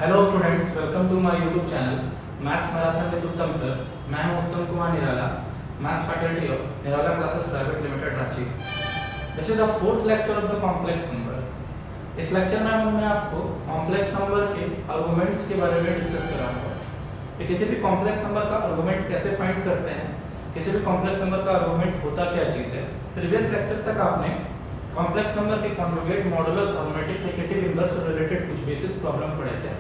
Hello students, welcome to my YouTube channel maths marathon with Uttam sir. मैं हूं Uttam Kumar Nirala, maths faculty of Nirala classes private limited Ranchi. This is the fourth lecture of the complex number. इस lecture में मैं आपको complex number के arguments के बारे में डिस्कस कराऊंगा कि किसी भी कॉम्प्लेक्स नंबर का आर्गुमेंट कैसे फाइंड करते हैं, किसी भी कॉम्प्लेक्स नंबर का आर्गुमेंट होता क्या चीज़ है। प्रीवियस लेक्चर तक आपने कॉम्प्लेक्स नंबर के कॉन्जुगेट, मॉडुलस और मल्टीप्लिकेटिव इनवर्स से रिलेटेड कुछ बेसिक्स प्रॉब्लम पढ़े थे,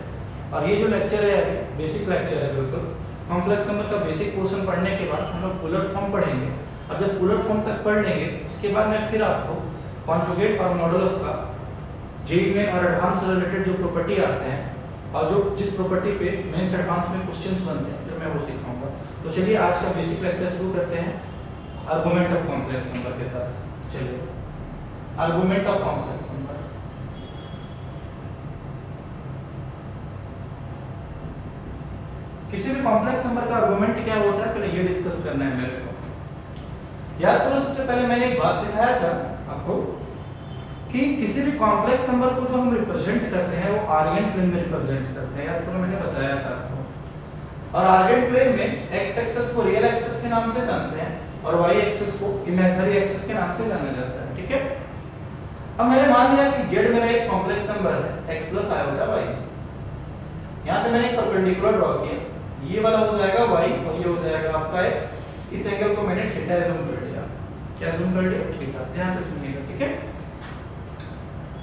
और ये जो लेक्चर है बेसिक लेक्चर है बिल्कुल। कॉम्प्लेक्स नंबर का बेसिक पोर्शन पढ़ने के बाद हम लोग बुलेट फॉर्म पढ़ेंगे, और जब बुलेट फॉर्म तक पढ़ लेंगे उसके बाद मैं फिर आपको कॉन्जुगेट और मॉडुलस का जेई में और एडवांस से रिलेटेड जो प्रॉपर्टी आते हैं और जो जिस प्रॉपर्टी पे मेंस एडवांस में क्वेश्चंस बनते हैं फिर मैं वो सिखाऊंगा। तो चलिए आज का बेसिक लेक्चर शुरू करते हैं आर्गुमेंट ऑफ कॉम्प्लेक्स नंबर के साथ। चलिए, आर्गुमेंट ऑफ कॉम्प्लेक्स नंबर। किसी भी कॉम्प्लेक्स नंबर का आर्गुमेंट क्या होता है पहले ये डिस्कस करना है मेरे को। याद करो, सबसे पहले मैंने एक बात सिखाया था आपको कि किसी भी कॉम्प्लेक्स नंबर को जो हम रिप्रेजेंट करते हैं वो आर्गेन प्लेन में रिप्रेजेंट करते हैं। याद करो, मैंने बताया था आपको। और आर्गेन प्लेन में एक्स एक्सिस को रियल एक्सिस के नाम से जानते हैं और वाई एक्सिस को इमेजिनरी एक्सिस के नाम से जाना जाता है। ठीक है, अब मैंने मान लिया कि z मेरा एक कॉम्प्लेक्स नंबर है x प्लस i होता है y। यहां से मैंने एक परपेंडिकुलर ड्रॉ किया, ये वाला हो जाएगा y और ये हो जाएगा आपका x। इस एंगल को मैंने थीटा अज्यूम कर लिया। क्या अज्यूम कर लिया? थीटा। ध्यान से सुनिएगा, ठीक है।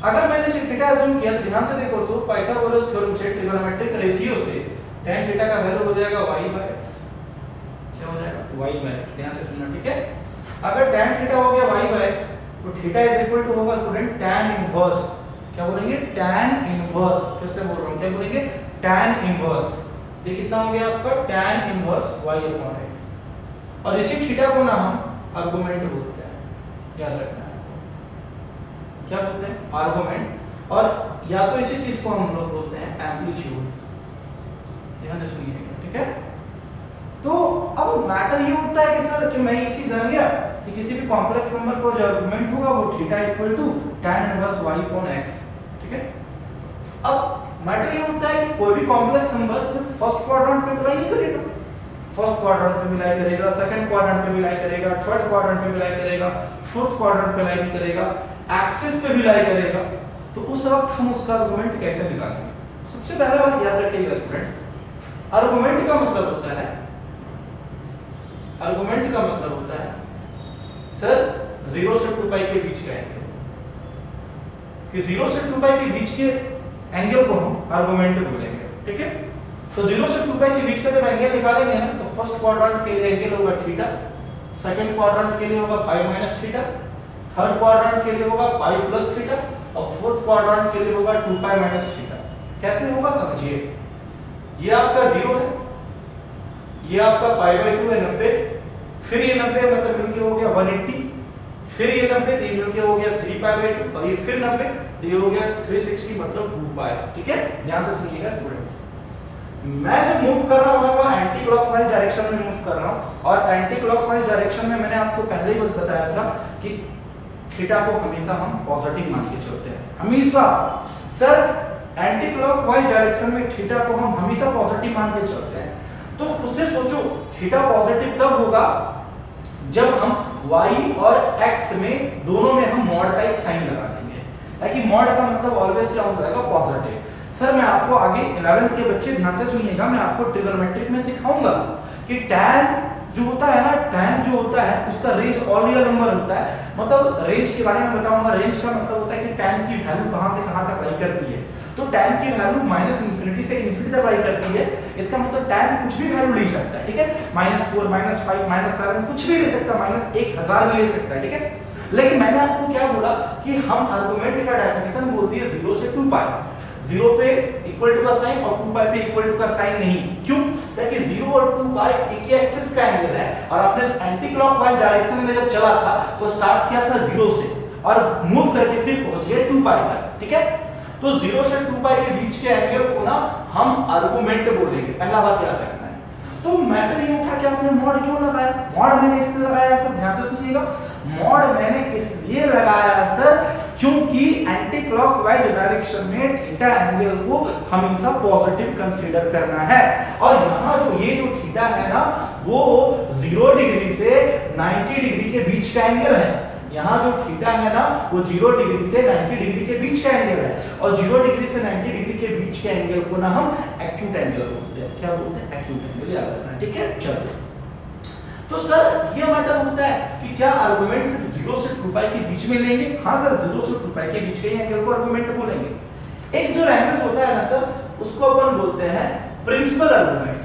अगर मैंने सिर्फ थीटा अज्यूम किया, ध्यान से देखो तो पाइथागोरस थ्योरम से ट्रिगोनोमेट्रिक रेशियो से tan थीटा का वैल्यू हो जाएगा y by x। क्या हो जाएगा? y by x। ध्यान से सुनना, ठीक है। अगर tan थीटा हो गया y by x तो थीटा इज इक्वल टू होगा स्टूडेंट tan इनवर्स। क्या बोलेंगे? tan inverse. फिर से बोल रहा हूं, क्या बोलेंगे? tan inverse. ये कितना हो गया आपका? tan inverse y upon x। और इसी थीटा को ना हम आर्गुमेंट बोलते हैं, याद रखना है। क्या बोलते हैं? आर्गुमेंट। और या तो इसी चीज को हम लोग बोलते हैं एम्पलीट्यूड। ध्यान से सुनिएगा, ठीक है। तो अब मैटर ये होता है कि सर कि मैं ये चीज जान गया कि किसी भी कॉम्प्लेक्स नंबर को जो आर्गुमेंट होगा वो theta equal to tan inverse y upon x। ठीक है, अब मैटर ये होता है कि कोई भी कॉम्प्लेक्स नंबर सिर्फ फर्स्ट क्वाड्रेंट में अप्लाई नहीं करेगा। फर्स्ट क्वाड्रेंट पे मिलाई करेगा, सेकंड क्वाड्रेंट पे मिलाई करेगा, थर्ड क्वाड्रेंट पे मिलाई करेगा, फोर्थ क्वाड्रेंट पे मिलाई करेगा, एक्सिस पे मिलाई करेगा। तो उस वक्त हम उसका आर्गुमेंट कैसे निकालेंगे? सबसे पहला बात याद रखिएगा स्टूडेंट्स, आर्गुमेंट का मतलब होता है, आर्गुमेंट का मतलब होता है सर 0 से 2 पाई के बीच का एंगल। कि 0 से 2 पाई के बीच के एंगल को हम आर्गुमेंट बोलेंगे। ठीक है, तो 0 से 2 पाई के बीच का जब एंगल निकालेंगे ना तो फर्स्ट क्वाड्रेंट के लिए एंगल होगा थीटा, सेकंड क्वाड्रेंट के लिए होगा pi minus theta, third quadrant के लिए होगा पाई प्लस थीटा और फोर्थ क्वाड्रेंट के लिए होगा 2 पाई माइनस थीटा। कैसे होगा समझिए, ये आपका 0 है, ये आपका पाई बाय 2 है 90, फिर ये 90 मतलब मिलके हो गया 180, फिर ये 90 तो ये मिलके हो गया 3 पाई बाय 2 और ये फिर 90 तो ये हो गया 360 मतलब 2 पाई। ठीक है, ध्यान से सुनिएगा स्टूडेंट्स। मैं जब मूव कर रहा हूं ना वो एंटी क्लॉकवाइज डायरेक्शन में मूव कर रहा हूं, और एंटी क्लॉकवाइज डायरेक्शन में मैंने आपको पहले ही बताया था कि थीटा को हमेशा हम पॉजिटिव मान के चलते हैं। हमेशा सर एंटी क्लॉकवाइज डायरेक्शन में थीटा को हम हमेशा पॉजिटिव मान के चलते हैं। तो खुद से सोचो, थीटा पॉजिटिव तब होगा जब हम y और x में दोनों में हम मॉड का एक साइन लगा देंगे। ताकि मॉड का मतलब ऑलवेज क्या हो जाएगा? पॉजिटिव। सर मैं आपको आगे 11th के बच्चे ध्यान से सुनिएगा, मैं आपको ट्रिगोनोमेट्रिक में सिखाऊंगा कि tan जो होता है ना, tan जो होता है उसका रेंज ऑल रियल नंबर होता है। मतलब रेंज के बारे में बताऊंगा। रेंज का मतलब होता है कि tan की वैल्यू कहां से कहां तक लाई करती है। तो tan की वैल्यू माइनस इंफिनिटी से इंफिनिटी तक लाई करती है। इसका मतलब tan कुछ भी वैल्यू ले सकता है। ठीक है, -4 -5 -7 कुछ भी ले सकता है, -1000 भी ले सकता है। ठीक है, लेकिन मैंने आपको क्या बोला कि हम आर्गुमेंट का डेफिनेशन बोल दिए 0 से 2 पाई। 0 पे इक्वल टू का साइन और 2 पाई पे इक्वल टू का साइन नहीं। क्यों? ताकि 0 और 2 पाई एक ही एक्सिस का एंगल है, और आपने एंटी क्लॉकवाइज डायरेक्शन में जब चला था तो स्टार्ट किया था 0 से और मूव करके फिर पहुंच गए 2 पाई तक। ठीक है, तो 0 से 2 पाई के बीच के एंगल को ना हम आर्गुमेंट बोलेंगे। पहला बात याद रखना है। तो मैटर ये उठा कि आपने मॉड क्यों लगाया? मॉड मैंने इसलिए लगाया सर, ध्यान से सुनिएगा, मॉड मैंने किस लिए लगाया सर क्योंकि एंटी क्लॉकवाइज डायरेक्शन में थीटा एंगल को हमेशा पॉजिटिव कंसीडर करना है। और यहाँ जो ये जो थीटा है ना वो 0 डिग्री से 90 डिग्री के बीच का एंगल है। यहाँ जो थीटा है ना वो 0 डिग्री से 90 डिग्री के बीच का एंगल है, और 0 डिग्री से 90 डिग्री के बीच के एंगल को ना हम एक्यूट एंगल बोलते हैं। क्या बोलते हैं? एक्यूट एंगल, याद रखना, ठीक है। चलो, तो सर ये मैटर होता है कि क्या आर्गुमेंट 0 से 2 पाई के बीच में लेंगे? हाँ सर, 0 से 2 पाई के बीच के एंगल को आर्गुमेंट बोलेंगे। एक जो लैंग्वेज होता है ना सर, उसको अपन बोलते हैं प्रिंसिपल आर्गुमेंट।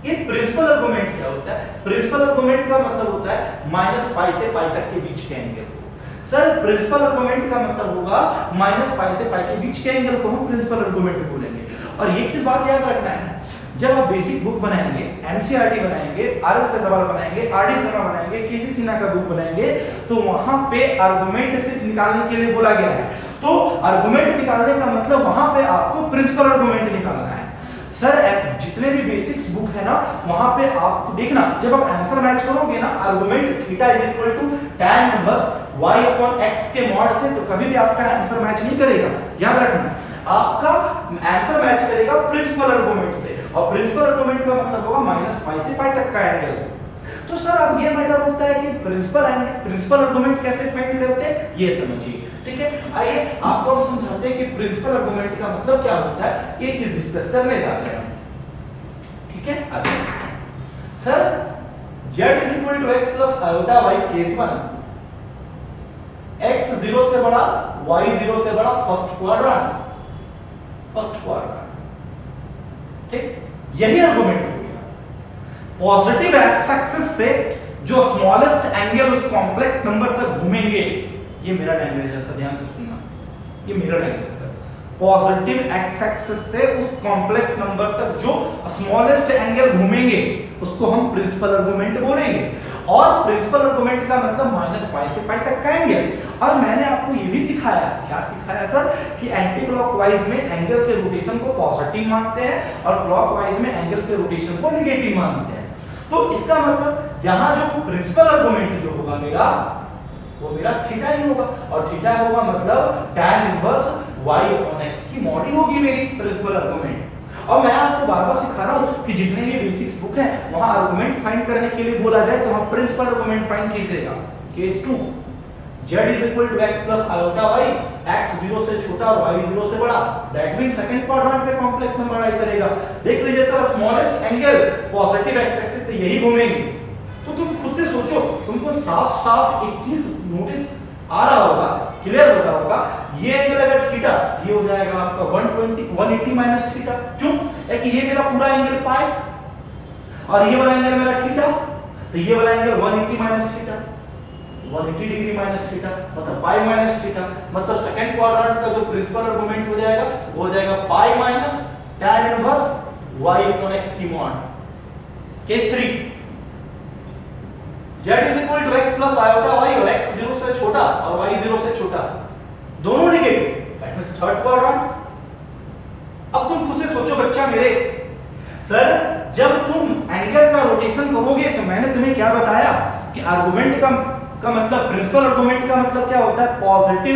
ये प्रिंसिपल आर्गुमेंट क्या होता है? प्रिंसिपल आर्गुमेंट का मतलब होता है -π से π तक के बीच के एंगल को। सर प्रिंसिपल आर्गुमेंट का मतलब होगा -π से π के बीच के एंगल को हम प्रिंसिपल आर्गुमेंट बोलेंगे। और ये चीज बात याद रखना है, जब आप बेसिक बुक बनाएंगे, एनसीईआरटी बनाएंगे, आरएस अग्रवाल बनाएंगे, आरडी शर्मा बनाएंगे, केसी सिन्हा का बुक बनाएंगे, तो वहां पे आर्गुमेंट सिर्फ निकालने के लिए बोला गया है। तो आर्गुमेंट निकालने का मतलब वहां पे आपको प्रिंसिपल आर्गुमेंट निकालना है। सर जितने भी बेसिक्स बुक है ना वहां पे आप देखना, जब आप आंसर मैच करोगे ना argument theta is equal to tan inverse y upon x के मॉड से, तो कभी भी आपका आंसर मैच नहीं करेगा। याद रखना, आपका आंसर मैच करेगा प्रिंसिपल आर्गुमेंट से, और प्रिंसिपल आर्गुमेंट का मतलब होगा -π से π तक का एंगल। तो सर अब ये मैटर होता है कि प्रिंसिपल आर्गुमेंट कैसे फाइंड करते हैं ये समझिए, ठीक है। आइए आपको हम समझाते हैं कि प्रिंसिपल आर्गुमेंट का मतलब क्या होता है, ये चीज डिस्कस करने जा रहे हैं, ठीक है। आगे sir z = x + iota y case 1, x 0 से बड़ा y 0 से बड़ा फर्स्ट क्वाड्रेंट, ठीक, यही आर्गुमेंट हो गया। पॉजिटिव एक्स एक्सिस से जो स्मॉलेस्ट एंगल उस कॉम्प्लेक्स नंबर तक घूमेंगे, ये मेरा लैंग्वेज है सर, ध्यान से सुनना, ये मेरा लैंग्वेज है सर। पॉजिटिव एक्स एक्सिस से उस कॉम्प्लेक्स नंबर तक जो स्मॉलेस्ट एंगल घूमेंगे उसको हम प्रिंसिपल आर्गुमेंट बोलेंगे। और प्रिंसिपल आर्गुमेंट का मतलब -π से π तक का एंगल। और मैंने आपको ये भी सिखाया, क्या सिखाया सर, कि एंटी क्लॉकवाइज में एंगल के रोटेशन को पॉजिटिव मानते हैं और क्लॉकवाइज में एंगल के रोटेशन को नेगेटिव मानते हैं। तो इसका मतलब यहाँ जो प्रिंसिपल आर्गुमेंट जो होगा मेरा, वो मेरा थीटा ही होगा, और थीटा होगा मतलब tan inverse y upon x की मॉड होगी मेरी प्रिंसिपल आर्गुमेंट। और मैं आपको बार-बार सिखा रहा हूं कि जितने भी बेसिक्स बुक है वहां आर्गुमेंट फाइंड करने के लिए बोला जाए तो हम प्रिंसिपल आर्गुमेंट फाइंड कीजिएगा। Case 2 z = x + iota y, x 0 से छोटा और y 0 से बड़ा, दैट मींस सेकंड क्वाड्रेंट पे कॉम्प्लेक्स नंबर आई करेगा। देख लीजिए sir, smallest angle positive x axis से यही घूमेंगे। तो तुम खुद से सोचो, तुमको साफ-साफ एक चीज नोटिस आ रहा होगा, क्लियर हो रहा होगा, ये एंगल अगर थीटा, ये हो जाएगा आपका 180 माइनस थीटा। क्यों? कि ये मेरा पूरा एंगल पाई और ये वाला एंगल मेरा थीटा, तो ये वाला angle 180 minus theta, 180 degree minus theta मतलब पाई माइनस थीटा। मतलब सेकंड क्वाड्रेंट का जो प्रिंसिपल आर्गुमेंट हो जाएगा वो हो जाएगा pi minus tan inverse y upon x की mod. Case 3 z = x + iota y, और x 0 से छोटा और y 0 से छोटा, दोनों negative, that means third quadrant. अब तुम खुद से सोचो बच्चा मेरे, सर जब तुम एंगल का रोटेशन करोगे तो मैंने तुम्हें क्या बताया कि आर्गुमेंट का मतलब प्रिंसिपल आर्गुमेंट का मतलब क्या होता है, पॉजिटिव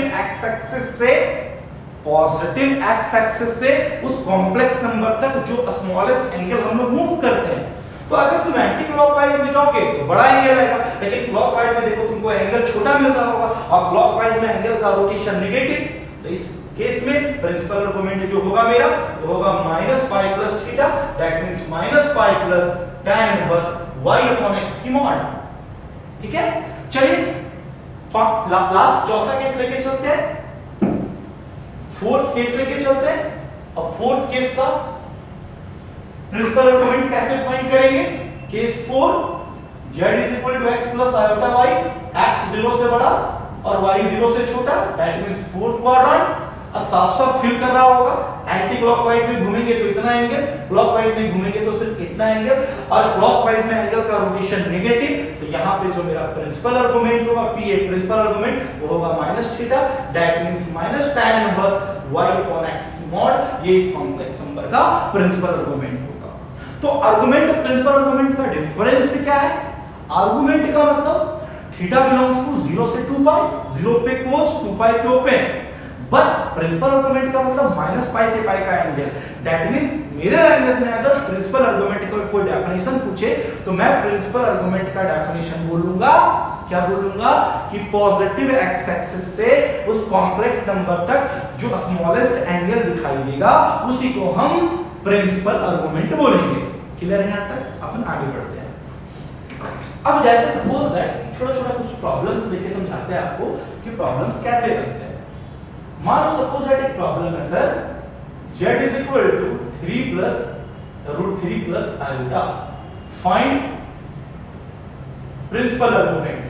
एक्स एक्सिस से उस कॉम्प्लेक्स नंबर तक जो स्मॉलेस्ट एंगल हम लोग मूव करते हैं। तो अगर तुम एंटी क्लॉकवाइज में जाओगे तो बड़ा एंगल आएगा, लेकिन क्लॉकवाइज में देखो तुमको एंगल छोटा मिल रहा होगा, और क्लॉकवाइज में एंगल का रोटेशन नेगेटिव। तो इस केस में प्रिंसिपल आर्गुमेंट जो होगा मेरा वो होगा -π + theta, that means -π + tan inverse y upon x की मॉड। ठीक है, चलिए लास्ट चौथा केस लेके चलते हैं, फोर्थ केस लेके चलते हैं। अब फोर्थ केस का प्रिंसिपल आर्गुमेंट कैसे फाइंड करेंगे? Case 4 z = x + iota y, x 0 से बड़ा और y 0 से छोटा, दैट मींस फोर्थ क्वाड्रेंट। अब साफ-साफ फिल कर रहा होगा, एंटी क्लॉकवाइज में घूमेंगे तो इतना एंगल, क्लॉकवाइज में घूमेंगे तो सिर्फ इतना एंगल, और क्लॉकवाइज में एंगल का रोटेशन नेगेटिव। तो यहां पे जो मेरा प्रिंसिपल आर्गुमेंट होगा pa प्रिंसिपल आर्गुमेंट वो होगा -θ, that means -tan inverse y upon x की मॉड। ये इस कॉम्प्लेक्स नंबर का प्रिंसिपल आर्गुमेंट होगा। तो आर्गुमेंट और प्रिंसिपल आर्गुमेंट का डिफरेंस क्या है? आर्गुमेंट का मतलब थीटा बिलोंग्स टू 0 से 2 पाई, 0 पे कोस, 2 पाई पे ओपन। बट प्रिंसिपल आर्गुमेंट का मतलब माइनस पाई से पाई का एंगल। दैट मींस मेरे लैंग्वेज में अगर प्रिंसिपल आर्गुमेंट का कोई डेफिनेशन पूछे तो मैं प्रिंसिपल आर्गुमेंट का डेफिनेशन बोलूंगा, क्या बोलूंगा कि पॉजिटिव एक्स एक्सिस से उस कॉम्प्लेक्स नंबर तक जो स्मॉलेस्ट एंगल दिखाई देगा उसी को हम प्रिंसिपल आर्गुमेंट बोलेंगे। क्लियर है? यहां तक अपन आगे बढ़ते हैं। अब जैसे सपोज दैट छोटा छोटा कुछ प्रॉब्लम्स लेके समझाते हैं आपको कि प्रॉब्लम्स कैसे बनते हैं। मान लो सपोज दैट एक प्रॉब्लम है sir, z is equal to 3 plus √3 plus iota. Find principal argument.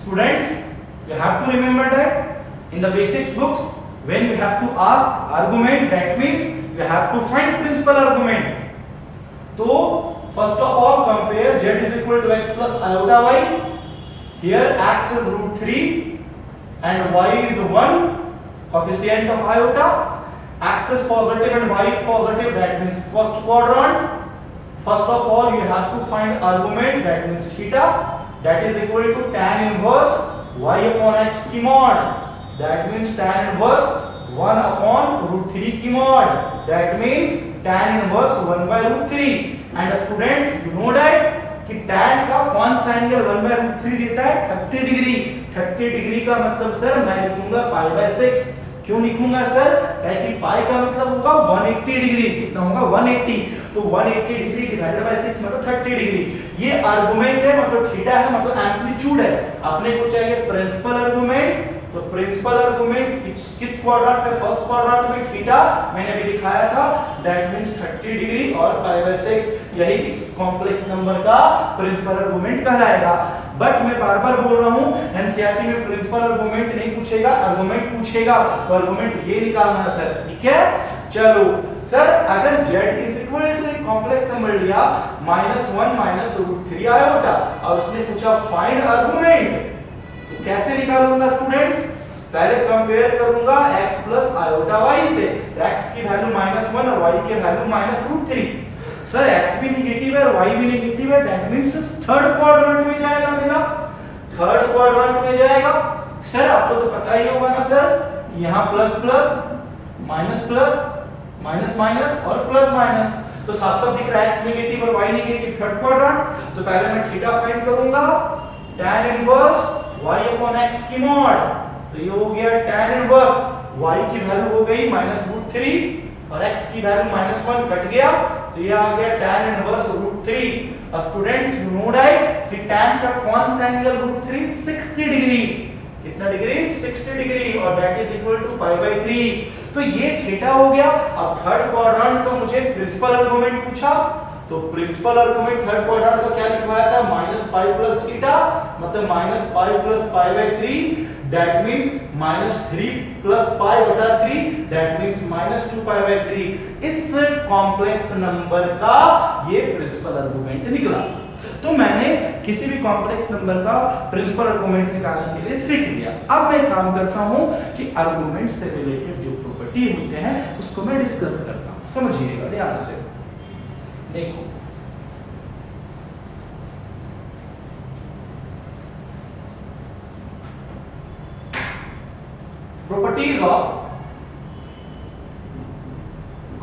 Students, you have to remember that in the basics books, when you have to ask argument, that means you have to find principal argument. So first of all compare z is equal to x plus iota y. Here x is √3 and y is 1, coefficient of iota. X is positive and y is positive, that means first quadrant. First of all you have to find argument, that means theta, that is equal to tan inverse y upon x की mod. That means tan inverse 1 upon √3 की mod. That means tan inverse 1 by √3. And students, you know that कि tan का कौन सा angle 1 by √3 देता है? 30 degree. 30 degree का मतलब सर मैं लिखूंगा पाई बाय 6। क्यों लिखूंगा सर? क्योंकि पाई का मतलब होगा 180 डिग्री। कितना होगा? 180। तो 180 डिग्री डिवाइडेड बाय 6 मतलब 30 डिग्री। ये आर्गुमेंट है, मतलब थीटा है, मतलब एम्पलीट्यूड है। अपने को चाहिए प्रिंसिपल आर्गुमेंट। तो प्रिंसिपल आर्गुमेंट किस क्वाड्रेंट में? फर्स्ट क्वाड्रेंट में थीटा मैंने अभी दिखाया था, दैट मींस 30 डिग्री और पाई बाय 6। यही इस कॉम्प्लेक्स नंबर का प्रिंसिपल आर्गुमेंट कहलाएगा। बट मैं बार-बार बोल रहा हूं एनसीईआरटी में प्रिंसिपल आर्गुमेंट नहीं पूछेगा, आर्गुमेंट पूछेगा। तो आर्गुमेंट ये निकालना है सर, ठीक है? चलो सर, अगर z इज इक्वल टू एक कॉम्प्लेक्स नंबर लिया -1 √3 आयोटा और उसने पूछा फाइंड आर्गुमेंट, तो कैसे निकालूंगा स्टूडेंट्स? पहले कंपेयर करूंगा x प्लस आयोटा y से। x की वैल्यू -1 और y की वैल्यू -√3। सर x भी नेगेटिव है और y भी नेगेटिव है, दैट मींस थर्ड क्वाड्रेंट में जाएगा मेरा, थर्ड क्वाड्रेंट में जाएगा। सर आपको तो पता ही होगा ना सर, यहां plus plus minus plus minus minus और प्लस माइनस, तो साफ साफ दिख रहा है x नेगेटिव और y नेगेटिव, थर्ड क्वाड्रेंट। तो पहले मैं थीटा फाइंड करूंगा, tan inverse y upon x की mod। तो ये हो गया tan इनवर्स y की वैल्यू हो गई -√3 और x की वैल्यू -1 कट गया, तो ये आ गया tan inverse √3। Students you know that कि tan का कौन सा एंगल √3? 60 डिग्री। कितना डिग्री? 60 डिग्री, और that is equal to pi by 3। तो ये थीटा हो गया। अब थर्ड क्वाड्रेंट का मुझे प्रिंसिपल आर्गुमेंट पूछा, तो प्रिंसिपल आर्गुमेंट थर्ड क्वाड्रेंट का क्या लिखवाया था? -पाई प्लस थीटा, मतलब -pi plus pi by 3, that means -3 plus pi बटा 3, दैट मींस -2 पाई बाय 3। इस कॉम्प्लेक्स नंबर का ये प्रिंसिपल आर्गुमेंट निकला। तो मैंने किसी भी कॉम्प्लेक्स नंबर का प्रिंसिपल आर्गुमेंट निकालने के लिए सीख लिया। अब मैं काम करता हूं कि आर्गुमेंट से रिलेटेड जो प्रॉपर्टी होते हैं उसको मैं डिस्कस करता हूं। समझिएगा ध्यान से, देखो प्रॉपर्टीज ऑफ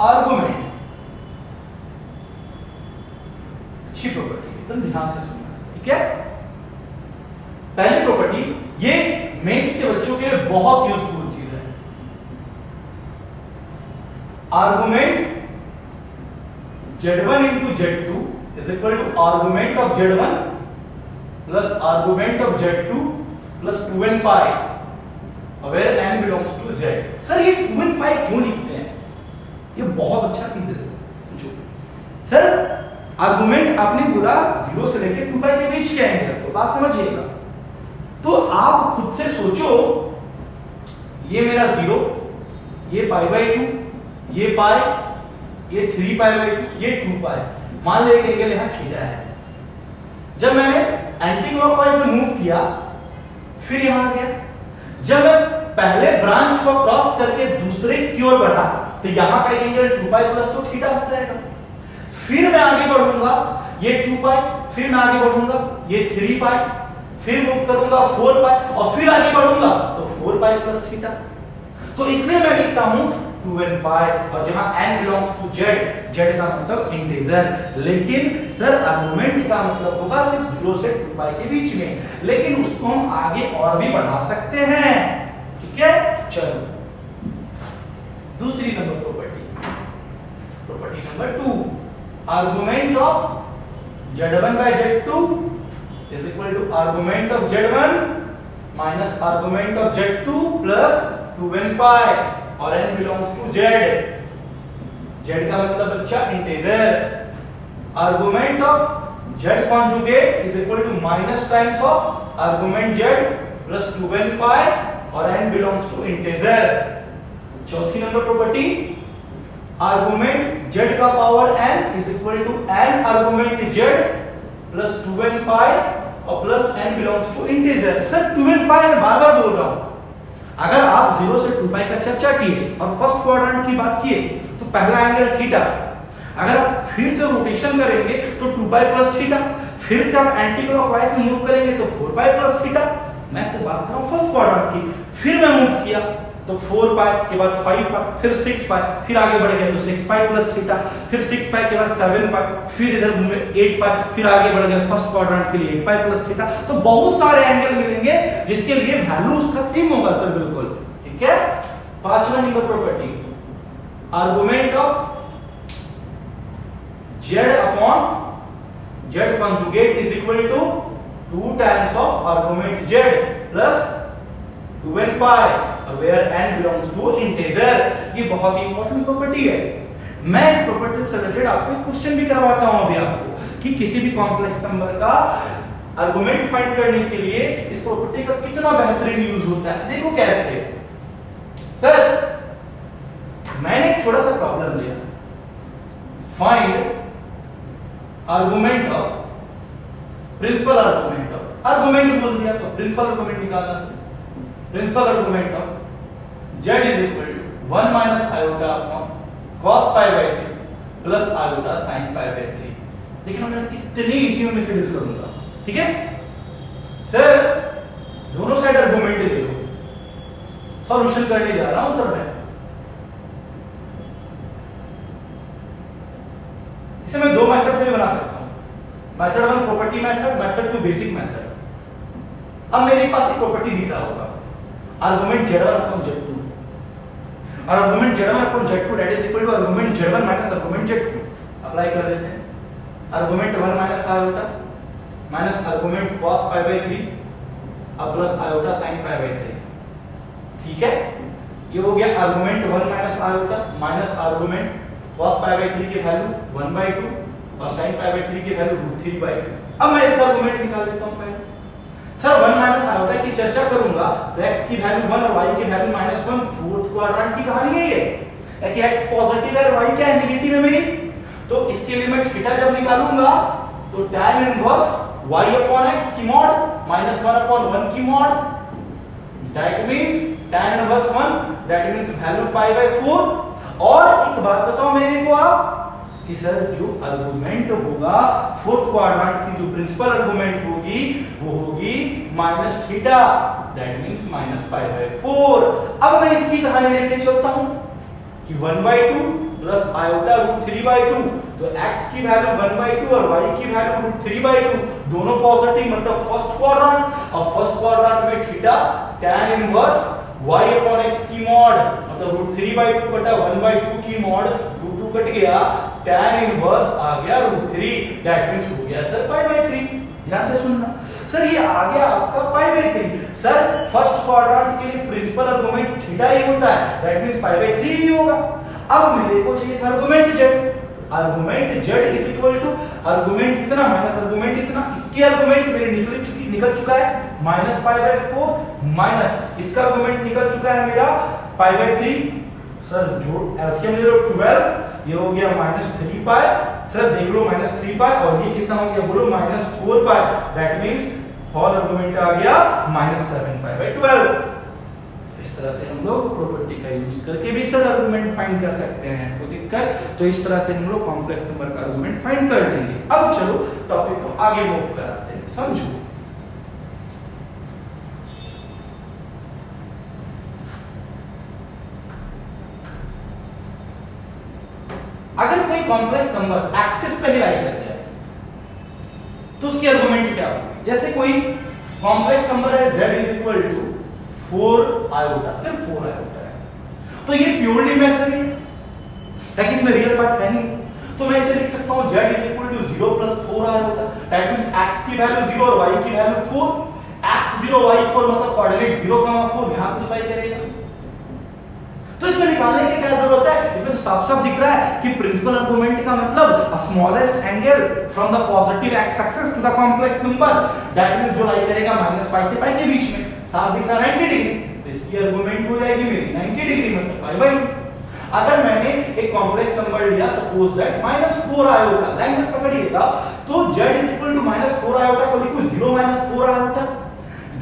आर्गुमेंट। अच्छी प्रॉपर्टी, एकदम ध्यान से सुनना, ठीक है? पहली प्रॉपर्टी, ये मेंस के बच्चों के लिए बहुत यूजफुल चीज है। Argument z1 into z2 is equal to argument of z1 plus argument of z2 plus 2n pi where n belongs to z। Sir ये 2n pi क्यों लिखते हैं? ये बहुत अच्छा चीज है समझो। सर आर्गुमेंट आपने बोला 0 से लेकर 2 पाई के बीच के एंगल, तो बात समझिएगा। तो आप खुद से सोचो, ये मेरा 0, ये पाई बाय 2, ये पाई, ये 3 पाई बाय 2, ये 2 पाई। मान लें कि एंगल यहां थीटा है। जब मैंने एंटी क्लॉकवाइज में मूव किया, फिर यहां आ गया। जब मैं पहले ब्रांच को क्रॉस करके दूसरे की ओर बढ़ा, तो यहां का एंगल 2 पाई प्लस तो थीटा हो जाएगा। फिर मैं आगे बढ़ूंगा, ये 2 पाई, फिर मैं आगे बढ़ूंगा ये 3 पाई, फिर मूव करूंगा 4 पाई और फिर आगे बढ़ूंगा तो 4 पाई प्लस थीटा। तो इसलिए मैं लिखता हूं 2n पाई, और जहां n belongs to z, z का मतलब इंटीजर, लेकिन सर आर्गुमेंट का मतलब होगा सिर्फ 0 से 2 पाई के बीच में, लेकिन उसको हम आगे और भी बढ़ा सकते हैं। ठीक है, चलो दूसरी number property number 2, argument of z1 by z2 is equal to argument of z1 minus argument of z2 plus 2n pi, और n belongs to z, z का मतलब बच्चा integer, argument of z conjugate is equal to minus times of argument z plus 2n pi, और n belongs to integer। चौथी number property, argument z का power n is equal to n argument z plus 2n pi और plus n belongs to integer। Sir 2n pi मैं बार-बार बोल रहा हूं, अगर आप 0 से 2 पाई का चर्चा किए और फर्स्ट क्वाड्रेंट की बात किए तो पहला एंगल थीटा, अगर आप फिर से रोटेशन करेंगे तो 2 पाई प्लस थीटा, फिर से आप एंटी क्लॉकवाइज मूव करेंगे तो 4 पाई प्लस थीटा। मैं इससे बात कर रहा हूं फर्स्ट क्वाड्रेंट की, फिर मैं मूव किया तो 4 पाई के बाद 5 पाई, फिर 6 पाई, फिर आगे बढ़ गया तो 6 पाई प्लस थीटा, फिर 6 पाई के बाद 7 पाई, फिर इधर घूमे 8 पाई, फिर आगे बढ़ गया फर्स्ट क्वाड्रेंट के लिए 8 पाई प्लस थीटा। तो बहुत सारे एंगल मिलेंगे जिसके लिए वैल्यू उसका सेम होगा सर, बिल्कुल ठीक है। पांचवा number property, argument of z upon z conjugate is equal to 2 times of argument z plus 2n pi, और where n belongs to integer। ये बहुत ही इंपॉर्टेंट प्रॉपर्टी है। मैं इस प्रॉपर्टी से रिलेटेड आपको एक क्वेश्चन भी करवाता हूं अभी आपको कि किसी भी कॉम्प्लेक्स नंबर का आर्गुमेंट फाइंड करने के लिए इस प्रॉपर्टी का कितना बेहतरीन यूज होता है। देखो कैसे, सर मैंने एक छोटा सा प्रॉब्लम लिया, find argument of principal argument of, argument बोल दिया तो प्रिंसिपल आर्गुमेंट निकालना है। Principal argument of z is equal to 1 minus iota upon cos pi by 3 plus iota sin pi by 3। देखना मैं कितनी इजी में डील करूंगा, ठीक है सर। दोनों साइड आर्गुमेंट ले लो, सॉल्यूशन करने जा रहा हूं सर मैं। इसे मैं दो मेथड से भी बना सकता हूं, method 1 property method, method 2 basic method. अब मेरे पास एक प्रॉपर्टी दिख रहा होगा, आर्गुमेंट z1 upon z2, और argument z1 upon z2 that is equal to argument z1 minus argument z2। Apply कर देते हैं, argument 1 minus iota minus argument cos pi by 3 अब plus iota sin pi by 3। ठीक है, ये हो गया argument 1 minus iota minus argument cos pi by 3 की वैल्यू 1/2 और sin pi by 3 की वैल्यू √3/2। अब मैं इसका आर्गुमेंट निकाल देता हूं पहले। सर 1 माइनस आयोटा की चर्चा करूंगा तो x की वैल्यू 1 और y की वैल्यू -1, फोर्थ क्वाड्रेंट की कहानी है ये, कि x पॉजिटिव है और y क्या है, नेगेटिव है मेरी। तो इसके लिए मैं थीटा जब निकालूंगा तो tan inverse y upon x की मॉड -1 अपॉन 1 की mod, that means tan inverse 1, that means value pi by 4। और एक बात बताओ मेरे को आप कि सर जो आर्गुमेंट होगा फोर्थ क्वाड्रेंट की, जो प्रिंसिपल आर्गुमेंट होगी वो होगी -थीटा, दैट मींस -π/4। अब मैं इसकी कहानी लेके चलता हूं कि 1/2 प्लस आयोटा √3/2, तो x की वैल्यू 1/2 और y की वैल्यू √3/2, दोनों पॉजिटिव मतलब फर्स्ट क्वाड्रेंट। और फर्स्ट क्वाड्रेंट में theta tan inverse y upon x की मॉड मतलब √3/2 बटा 1/2 की मॉड, 2 कट गया, tan इनवर्स आ गया √3, दैट मींस हो गया सर π/3। ध्यान से सुनना सर, ये आ गया आपका π/3। सर फर्स्ट क्वाड्रेंट के लिए प्रिंसिपल आर्गुमेंट थीटा ही होता है, दैट मींस π/3 ही होगा। अब मेरे को चाहिए था argument z, argument z is equal to argument कितना माइनस आर्गुमेंट कितना, इसकी आर्गुमेंट मेरे निकल चुका है -π/4 माइनस इसका आर्गुमेंट निकल चुका है मेरा π/3। सर जो एलसीएम ले लो 12, ये हो गया -3 पाई। सर देख लो -3 पाई और ये कितना हो गया बोलो -4 पाई, दैट मींस होल आर्गुमेंट आ गया -7 पाई/12। इस तरह से हम लोग प्रॉपर्टी का यूज करके भी सर आर्गुमेंट फाइंड कर सकते हैं, कोई दिक्कत? तो इस तरह से हम लोग कॉम्प्लेक्स नंबर का आर्गुमेंट फाइंड कर लेंगे। अब चलो टॉपिक को आगे मूव कराते हैं, समझो। अगर कोई कॉम्प्लेक्स नंबर एक्सिस पे ही लाई कर जाए तो उसकी आर्गुमेंट क्या होगी? जैसे कोई कॉम्प्लेक्स नंबर है z is equal to 4 iota, सिर्फ 4 आयोटा है, तो ये प्योरली इमेजिनरी है, ताकि इसमें रियल पार्ट है नहीं। तो मैं इसे लिख सकता हूं z is equal to 0 plus 4 iota, that means x की वैल्यू 0 और y की वैल्यू 4, x 0 y 4 मतलब कोऑर्डिनेट 0, 4 यहां कुछ लाई करेगा। तो इसमें निकालने की क्या जरूरत है? इसमें तो साफ-साफ दिख रहा है कि प्रिंसिपल आर्गुमेंट का मतलब smallest angle from the positive x axis to the complex number, that means जो लाई करेगा -π से π के बीच में, साफ दिख रहा है 90 डिग्री। तो इसकी आर्गुमेंट हो जाएगी मेरी 90 डिग्री मतलब π/2। अगर मैंने एक कॉम्प्लेक्स नंबर लिया सपोज दैट -4 आयोटा, लैंग्वेज पकड़िएगा, तो z is equal to -4 iota को लिखूं 0 -4 आयोटा,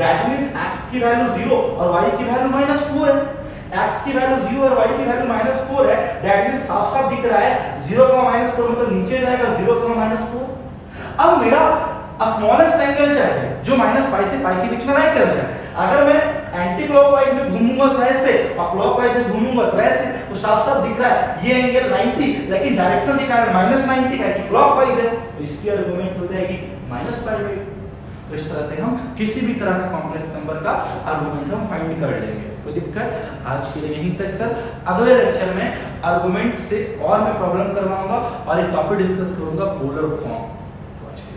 दैट मींस x की वैल्यू 0 और y की वैल्यू -4 है। x की वैल्यू 0 और y की वैल्यू -4 है, दैट मींस साफ-साफ दिख रहा है 0, -4 मतलब नीचे जाएगा 0, -4। अब मेरा स्मॉलेस्ट एंगल चाहिए जो -π से π के बीच में लाई कर जाए। अगर मैं एंटी क्लॉकवाइज में घूमूंगा तो ऐसे और क्लॉकवाइज में घूमूंगा तो ऐसे, तो साफ-साफ दिख रहा है ये एंगल 90, लेकिन डायरेक्शन दिखा है -90 है कि क्लॉकवाइज है, तो इसकी आर्गुमेंट हो जाएगी -π/2। तो इस तरह से हम किसी भी तरह का कॉम्प्लेक्स नंबर का आर्गुमेंट हम फाइंड कर लेंगे, कोई दिक्कत? आज के लिए यहीं तक सर। अगले लेक्चर में आर्गुमेंट से और मैं प्रॉब्लम करवाऊंगा और एक टॉपिक डिस्कस करूंगा पोलर फॉर्म।